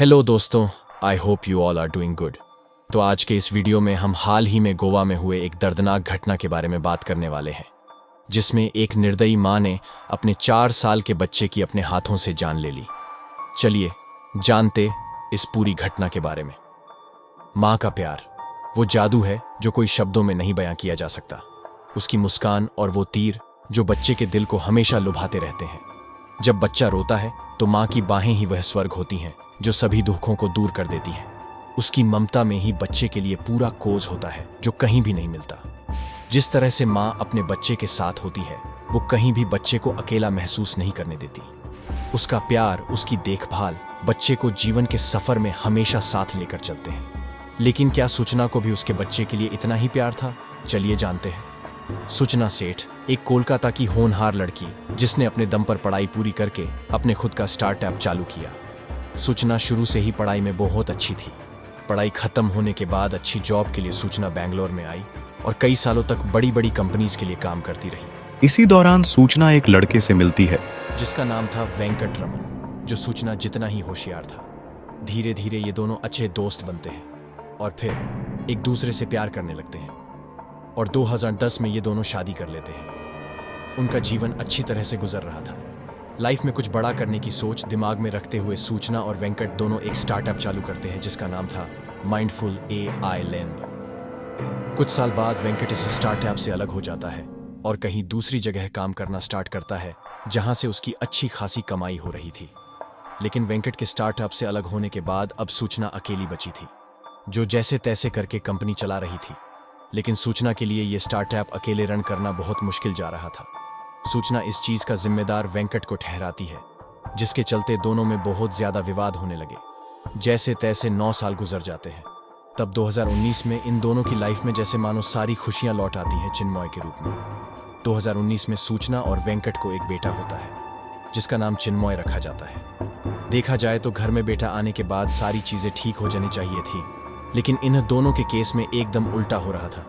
Hello दोस्तों, I hope you all are doing good. तो आज के इस वीडियो में हम हाल ही में गोवा में हुए एक दर्दनाक घटना के बारे में बात करने वाले हैं, जिसमें एक निर्दयी माँ ने अपने 4 साल के बच्चे की अपने हाथों से जान ले ली। चलिए जानते इस पूरी घटना के बारे में। माँ का प्यार वो जादू है जो कोई शब्दों में नहीं बयां किया जा सकता। उसकी मुस्कान और वो तीर जो बच्चे के दिल को हमेशा लुभाते रहते हैं। जब बच्चा रोता है तो माँ की बाहें ही वह स्वर्ग होती हैं जो सभी दुखों को दूर कर देती हैं। उसकी ममता में ही बच्चे के लिए पूरा कोज होता है जो कहीं भी नहीं मिलता। जिस तरह से माँ अपने बच्चे के साथ होती है वो कहीं भी बच्चे को अकेला महसूस नहीं करने देती। उसका प्यार, उसकी देखभाल बच्चे को जीवन के सफर में हमेशा साथ लेकर चलते हैं। लेकिन क्या सूचना को भी उसके बच्चे के लिए इतना ही प्यार था? चलिए जानते हैं। सूचना सेठ एक कोलकाता की होनहार लड़की जिसने अपने दम पर पढ़ाई पूरी करके अपने खुद का स्टार्टअप चालू किया। सूचना शुरू से ही पढ़ाई में बहुत अच्छी थी। पढ़ाई खत्म होने के बाद अच्छी जॉब के लिए सूचना बेंगलोर में आई और कई सालों तक बड़ी बड़ी कंपनीज के लिए काम करती रही। इसी दौरान सूचना एक लड़के से मिलती है जिसका नाम था वेंकट रमन, जो सूचना जितना ही होशियार था। धीरे धीरे ये दोनों अच्छे दोस्त बनते हैं और फिर एक दूसरे से प्यार करने लगते हैं और 2010 में ये दोनों शादी कर लेते हैं। उनका जीवन अच्छी तरह से गुजर रहा था। लाइफ में कुछ बड़ा करने की सोच दिमाग में रखते हुए सूचना और वेंकट दोनों एक स्टार्टअप चालू करते हैं जिसका नाम था माइंडफुल AI लैब। कुछ साल बाद वेंकट इस स्टार्टअप से अलग हो जाता है और कहीं दूसरी जगह काम करना स्टार्ट करता है जहां से उसकी अच्छी खासी कमाई हो रही थी। लेकिन वेंकट के स्टार्टअप से अलग होने के बाद अब सूचना अकेली बची थी, जो जैसे तैसे करके कंपनी चला रही थी। लेकिन सूचना के लिए यह स्टार्टअप अकेले रन करना बहुत मुश्किल जा रहा था। सूचना इस चीज का जिम्मेदार वेंकट को ठहराती है, जिसके चलते दोनों में बहुत ज्यादा विवाद होने लगे। जैसे तैसे 9 साल गुजर जाते हैं। तब 2019 में इन दोनों की लाइफ में जैसे मानो सारी खुशियां लौट आती हैं चिन्मय के रूप में। 2019 में सूचना और वेंकट को एक बेटा होता है जिसका नाम चिन्मय रखा जाता है। देखा जाए तो घर में बेटा आने के बाद सारी चीजें ठीक हो जानी चाहिए थी, लेकिन इन दोनों के केस में एकदम उल्टा हो रहा था।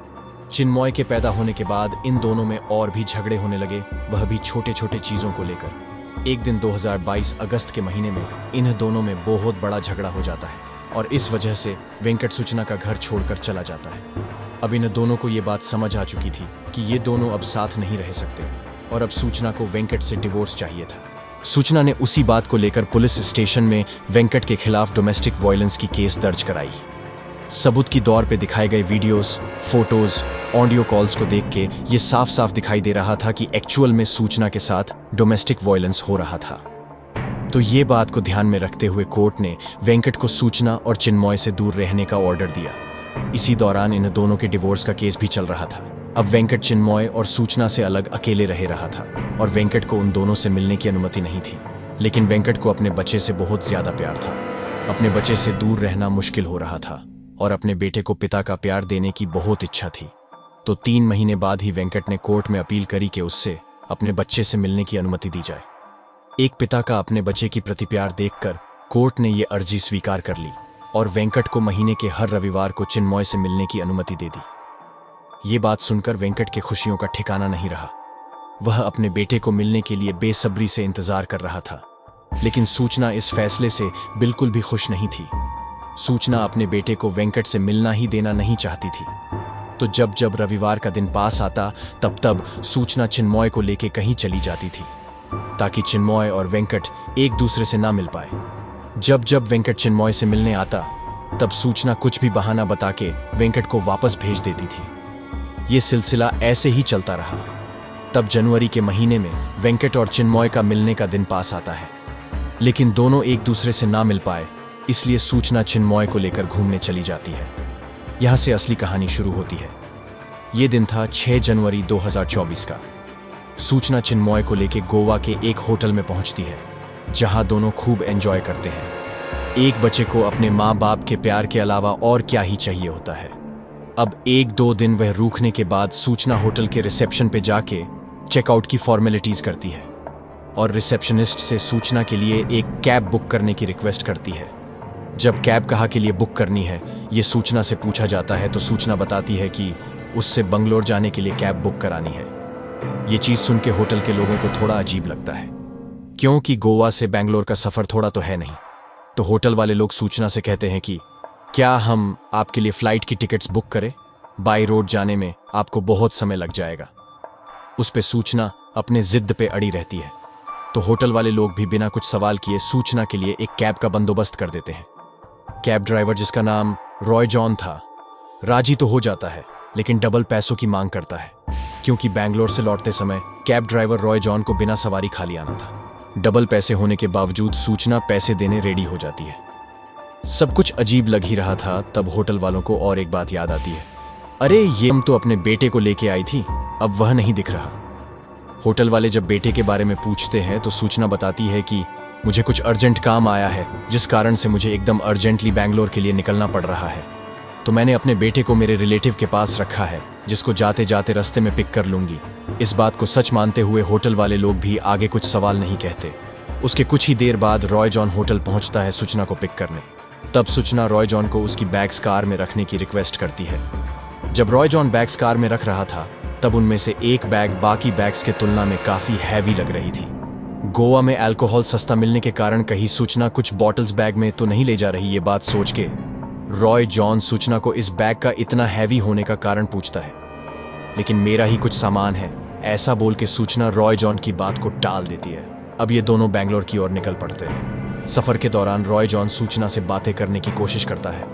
चिन्मय के पैदा होने के बाद इन दोनों में और भी झगड़े होने लगे, वह भी छोटे छोटे चीजों को लेकर। एक दिन 2022 अगस्त के महीने में इन दोनों में बहुत बड़ा झगड़ा हो जाता है और इस वजह से वेंकट सूचना का घर छोड़कर चला जाता है। अब इन दोनों को ये बात समझ आ चुकी थी कि ये दोनों अब साथ नहीं रह सकते और अब सूचना को वेंकट से डिवोर्स चाहिए था। सूचना ने उसी बात को लेकर पुलिस स्टेशन में वेंकट के खिलाफ डोमेस्टिक वायलेंस की केस दर्ज कराई। सबूत की दौर पे दिखाए गए वीडियोस, फोटोज, ऑडियो कॉल्स को देख के ये साफ साफ दिखाई दे रहा था कि एक्चुअल में सूचना के साथ डोमेस्टिक वायलेंस हो रहा था। तो ये बात को ध्यान में रखते हुए कोर्ट ने वेंकट को सूचना और चिन्मय से दूर रहने का ऑर्डर दिया। इसी दौरान इन दोनों के डिवोर्स का केस भी चल रहा था। अब वेंकट चिन्मय और सूचना से अलग अकेले रह रहा था और वेंकट को उन दोनों से मिलने की अनुमति नहीं थी। लेकिन वेंकट को अपने बच्चे से बहुत ज्यादा प्यार था। अपने बच्चे से दूर रहना मुश्किल हो रहा था और अपने बेटे को पिता का प्यार देने की बहुत इच्छा थी। तो 3 महीने बाद ही वेंकट ने कोर्ट में अपील करी कि उससे अपने बच्चे से मिलने की अनुमति दी जाए। एक पिता का अपने बच्चे की प्रति प्यार देखकर कोर्ट ने यह अर्जी स्वीकार कर ली और वेंकट को महीने के हर रविवार को चिन्मय से मिलने की अनुमति दे दी। ये बात सुनकर वेंकट के खुशियों का ठिकाना नहीं रहा। वह अपने बेटे को मिलने के लिए बेसब्री से इंतजार कर रहा था। लेकिन सूचना इस फैसले से बिल्कुल भी खुश नहीं थी। सूचना अपने बेटे को वेंकट से मिलना ही देना नहीं चाहती थी। तो जब जब रविवार का दिन पास आता तब तब सूचना चिन्मय को लेके कहीं चली जाती थी ताकि चिन्मय और वेंकट एक दूसरे से ना मिल पाए। जब जब वेंकट चिन्मय से मिलने आता तब सूचना कुछ भी बहाना बता के वेंकट को वापस भेज देती थी। ये सिलसिला ऐसे ही चलता रहा। तब जनवरी के महीने में वेंकट और चिन्मय का मिलने का दिन पास आता है, लेकिन दोनों एक दूसरे से ना मिल पाए, इसलिए सूचना चिन्मय को लेकर घूमने चली जाती है। यहां से असली कहानी शुरू होती है। यह दिन था 6 जनवरी 2024 का। सूचना चिन्मय को लेकर गोवा के एक होटल में पहुंचती है जहां दोनों खूब एंजॉय करते हैं। एक बच्चे को अपने माँ बाप के प्यार के अलावा और क्या ही चाहिए होता है। अब 1-2 दिन वह रूकने के बाद सूचना होटल के रिसेप्शन पे जाके चेकआउट की फॉर्मेलिटीज करती है और रिसेप्शनिस्ट से सूचना के लिए एक कैब बुक करने की रिक्वेस्ट करती है। जब कैब कहाँ के लिए बुक करनी है ये सूचना से पूछा जाता है तो सूचना बताती है कि उससे बंगलोर जाने के लिए कैब बुक करानी है। ये चीज सुन के होटल के लोगों को थोड़ा अजीब लगता है, क्योंकि गोवा से बैंगलोर का सफर थोड़ा तो है नहीं। तो होटल वाले लोग सूचना से कहते हैं कि क्या हम आपके लिए फ्लाइट की टिकट्स बुक करें? बाई रोड जाने में आपको बहुत समय लग जाएगा। उस पे सूचना अपने जिद पे अड़ी रहती है, तो होटल वाले लोग भी बिना कुछ सवाल किए सूचना के लिए एक कैब का बंदोबस्त कर देते हैं। कैब ड्राइवर, जिसका नाम रॉय जॉन था, राजी तो हो जाता है, लेकिन डबल पैसों की मांग करता है, क्योंकि बैंगलोर से लौटते समय कैब ड्राइवर रॉय जॉन को बिना सवारी खाली आना था। डबल पैसे होने के बावजूद सूचना पैसे देने रेडी हो जाती है। सब कुछ अजीब लग ही रहा था, तब होटल वालों को और एक बात याद आती है। अरे, ये हम तो अपने बेटे को लेके आई थी, अब वह नहीं दिख रहा। होटल वाले जब बेटे के बारे में पूछते हैं तो सूचना बताती है कि मुझे कुछ अर्जेंट काम आया है, जिस कारण से मुझे एकदम अर्जेंटली बैंगलोर के लिए निकलना पड़ रहा है। तो मैंने अपने बेटे को मेरे रिलेटिव के पास रखा है, जिसको जाते जाते रास्ते में पिक कर लूंगी। इस बात को सच मानते हुए होटल वाले लोग भी आगे कुछ सवाल नहीं कहते। उसके कुछ ही देर बाद रॉय जॉन होटल पहुंचता है सूचना को पिक करने। तब सूचना रॉय जॉन को उसकी बैग्स कार में रखने की रिक्वेस्ट करती है। जब रॉय जॉन बैग्स कार में रख रहा था, तब उनमें से एक बैग बाकी बैग्स के तुलना में काफी हैवी लग रही थी। गोवा में अल्कोहल सस्ता मिलने के कारण कहीं सूचना कुछ बॉटल्स बैग में तो नहीं ले जा रही, ये बात सोच के रॉय जॉन सूचना को इस बैग का इतना हैवी होने का कारण पूछता है। लेकिन मेरा ही कुछ सामान है, ऐसा बोल के सूचना रॉय जॉन की बात को टाल देती है। अब ये दोनों बैंगलोर की ओर निकल पड़ते हैं। सफर के दौरान रॉय जॉन सूचना से बातें करने की कोशिश करता है,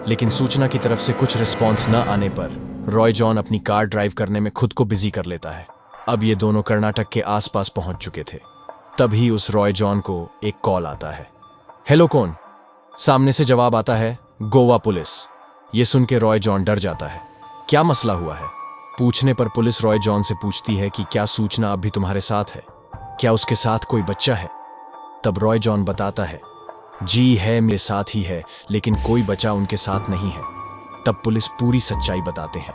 लेकिन सूचना की तरफ से कुछ रिस्पॉन्स न आने पर रॉय जॉन अपनी कार ड्राइव करने में खुद को बिजी कर लेता है। अब ये दोनों कर्नाटक के आसपास पहुंच चुके थे। तभी उस रॉय जॉन को एक कॉल आता है। हेलो, कौन? सामने से जवाब आता है, गोवा पुलिस। ये सुन के रॉय जॉन डर जाता है। क्या मसला हुआ है? पूछने पर पुलिस रॉय जॉन से पूछती है कि क्या सूचना अभी तुम्हारे साथ है? क्या उसके साथ कोई बच्चा है? तब रॉय जॉन बताता है, जी है, मेरे साथ ही है, लेकिन कोई बच्चा उनके साथ नहीं है। तब पुलिस पूरी सच्चाई बताते हैं।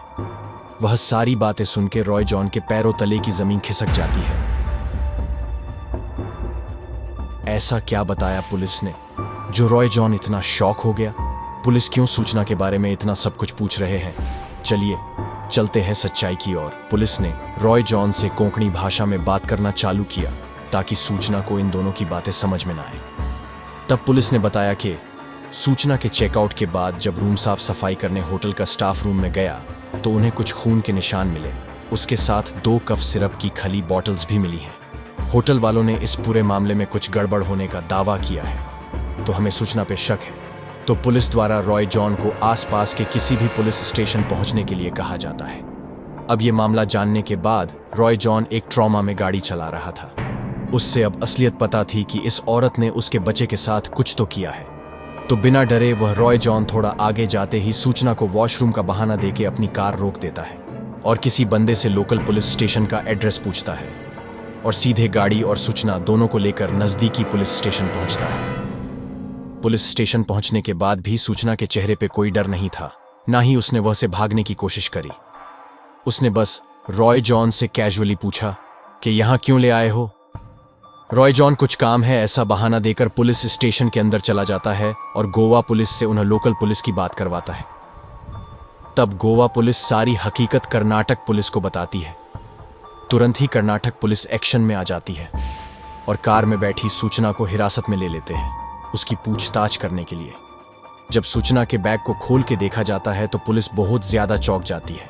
वह सारी बातें सुन के रॉय जॉन के पैरों तले की जमीन खिसक जाती है। ऐसा क्या बताया पुलिस ने जो रॉय जॉन इतना शॉक हो गया? पुलिस क्यों सूचना के बारे में इतना सब कुछ पूछ रहे हैं? चलिए चलते हैं सच्चाई की ओर। पुलिस ने रॉय जॉन से कोंकणी भाषा में बात करना चालू किया ताकि सूचना को इन दोनों की बातें समझ में ना आए। तब पुलिस ने बताया कि सूचना के चेकआउट के बाद जब रूम साफ सफाई करने होटल का स्टाफ रूम में गया तो उन्हें कुछ खून के निशान मिले। उसके साथ 2 कफ सिरप की खली बॉटल्स भी मिली हैं। होटल वालों ने इस पूरे मामले में कुछ गड़बड़ होने का दावा किया है, तो हमें सूचना पे शक है। तो पुलिस द्वारा रॉय जॉन को आसपास के किसी भी पुलिस स्टेशन पहुंचने के लिए कहा जाता है। अब ये मामला जानने के बाद रॉय जॉन एक ट्रॉमा में गाड़ी चला रहा था। उससे अब असलियत पता थी कि इस औरत ने उसके बच्चे के साथ कुछ तो किया है। तो बिना डरे वह रॉय जॉन थोड़ा आगे जाते ही सूचना को वॉशरूम का बहाना देके अपनी कार रोक देता है और किसी बंदे से लोकल पुलिस स्टेशन का एड्रेस पूछता है और सीधे गाड़ी और सूचना दोनों को लेकर नजदीकी पुलिस स्टेशन पहुंचता है। पुलिस स्टेशन पहुंचने के बाद भी सूचना के चेहरे पे कोई डर नहीं था, ना ही उसने वह से भागने की कोशिश करी। उसने बस रॉय जॉन से कैजुअली पूछा कि यहां क्यों ले आए हो? रॉय जॉन कुछ काम है ऐसा बहाना देकर पुलिस स्टेशन के अंदर चला जाता है और गोवा पुलिस से उन्हें लोकल पुलिस की बात करवाता है। तब गोवा पुलिस सारी हकीकत कर्नाटक पुलिस को बताती है। तुरंत ही कर्नाटक पुलिस एक्शन में आ जाती है और कार में बैठी सूचना को हिरासत में ले लेते हैं उसकी पूछताछ करने के लिए। जब सूचना के बैग को खोल के देखा जाता है तो पुलिस बहुत ज्यादा चौंक जाती है,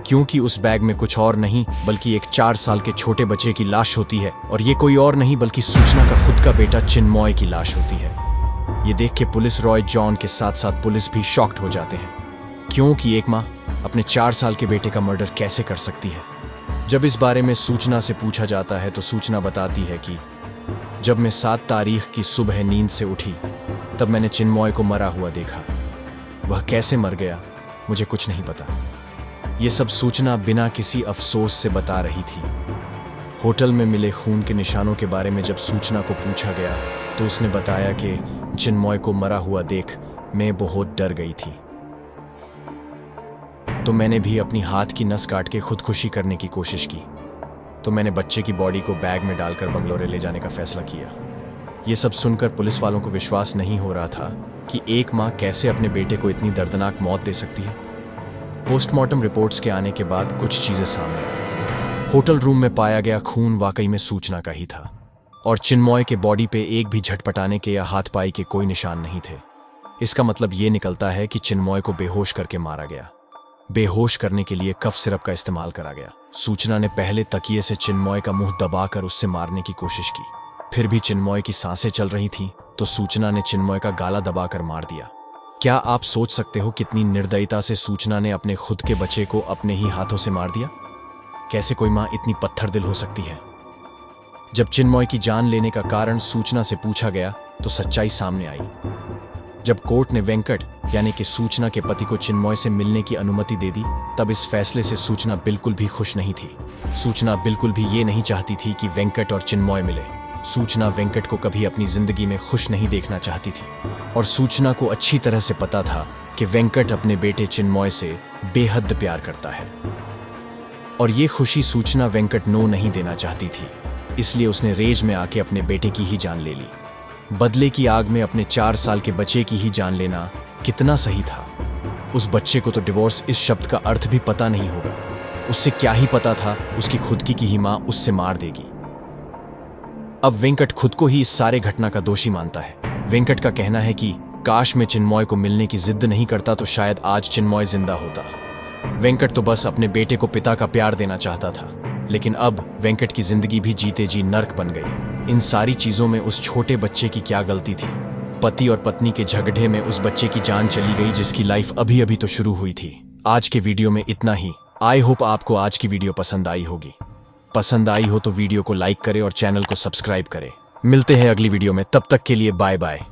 क्योंकि उस बैग में कुछ और नहीं बल्कि एक 4 साल के छोटे बच्चे की लाश होती है और ये कोई और नहीं बल्कि सूचना का खुद का बेटा चिन्मय की लाश होती है। ये देख के पुलिस रॉय जॉन के साथ साथ पुलिस भी शॉक्ड हो जाते हैं, क्योंकि एक माँ अपने 4 साल के बेटे का मर्डर कैसे कर सकती है। जब इस बारे में सूचना से पूछा जाता है तो सूचना बताती है कि जब मैं 7 तारीख की सुबह नींद से उठी तब मैंने चिन्मय को मरा हुआ देखा। वह कैसे मर गया मुझे कुछ नहीं पता। ये सब सूचना बिना किसी अफसोस से बता रही थी। होटल में मिले खून के निशानों के बारे में जब सूचना को पूछा गया तो उसने बताया कि चिन्मय को मरा हुआ देख मैं बहुत डर गई थी, तो मैंने भी अपनी हाथ की नस काट के खुदकुशी करने की कोशिश की। तो मैंने बच्चे की बॉडी को बैग में डालकर बंगलोरे ले जाने का फैसला किया। ये सब सुनकर पुलिस वालों को विश्वास नहीं हो रहा था कि एक माँ कैसे अपने बेटे को इतनी दर्दनाक मौत दे सकती है। पोस्टमार्टम रिपोर्ट्स के आने के बाद कुछ चीजें सामने आई। होटल रूम में पाया गया खून वाकई में सूचना का ही था। और चिन्मय के बॉडी पे एक भी झटपटाने के या हाथ पाई के कोई निशान नहीं थे। इसका मतलब ये निकलता है कि चिन्मय को बेहोश करके मारा गया। बेहोश करने के लिए कफ सिरप का इस्तेमाल करा गया। सूचना ने पहले तकिए से चिन्मय का मुंह दबाकर उससे मारने की कोशिश की। फिर भी चिन्मय की सांसें चल रही थीं, तो सूचना ने चिन्मय का गाला दबाकर मार दिया। क्या आप सोच सकते हो कितनी निर्दयता से सूचना ने अपने खुद के बच्चे को अपने ही हाथों से मार दिया? कैसे कोई मां इतनी पत्थर दिल हो सकती है? जब चिन्मय की जान लेने का कारण सूचना से पूछा गया तो सच्चाई सामने आई। जब कोर्ट ने वेंकट यानी कि सूचना के पति को चिन्मय से मिलने की अनुमति दे दी, तब इस फैसले से सूचना बिल्कुल भी खुश नहीं थी। सूचना बिल्कुल भी ये नहीं चाहती थी कि वेंकट और चिन्मय मिले। सूचना वेंकट को कभी अपनी जिंदगी में खुश नहीं देखना चाहती थी, और सूचना को अच्छी तरह से पता था कि वेंकट अपने बेटे चिन्मय से बेहद प्यार करता है, और ये खुशी सूचना वेंकट नो नहीं देना चाहती थी। इसलिए उसने रेज में आके अपने बेटे की ही जान ले ली। बदले की आग में अपने 4 साल के बच्चे की ही जान लेना कितना सही था। उस बच्चे को तो डिवोर्स इस शब्द का अर्थ भी पता नहीं होगा। उससे क्या ही पता था उसकी खुद की ही मां उससे मार देगी। अब वेंकट खुद को ही इस सारे घटना का दोषी मानता है। वेंकट का कहना है कि काश मैं चिन्मय को मिलने की जिद नहीं करता तो शायद आज चिन्मय जिंदा होता। वेंकट तो बस अपने बेटे को पिता का प्यार देना चाहता था, लेकिन अब वेंकट की जिंदगी भी जीते जी नर्क बन गई। इन सारी चीजों में उस छोटे बच्चे की क्या गलती थी? पति और पत्नी के झगड़े में उस बच्चे की जान चली गई जिसकी लाइफ अभी अभी तो शुरू हुई थी। आज के वीडियो में इतना ही। आई होप आपको आज की वीडियो पसंद आई होगी। पसंद आई हो तो वीडियो को लाइक करें और चैनल को सब्सक्राइब करें। मिलते हैं अगली वीडियो में, तब तक के लिए बाय बाय।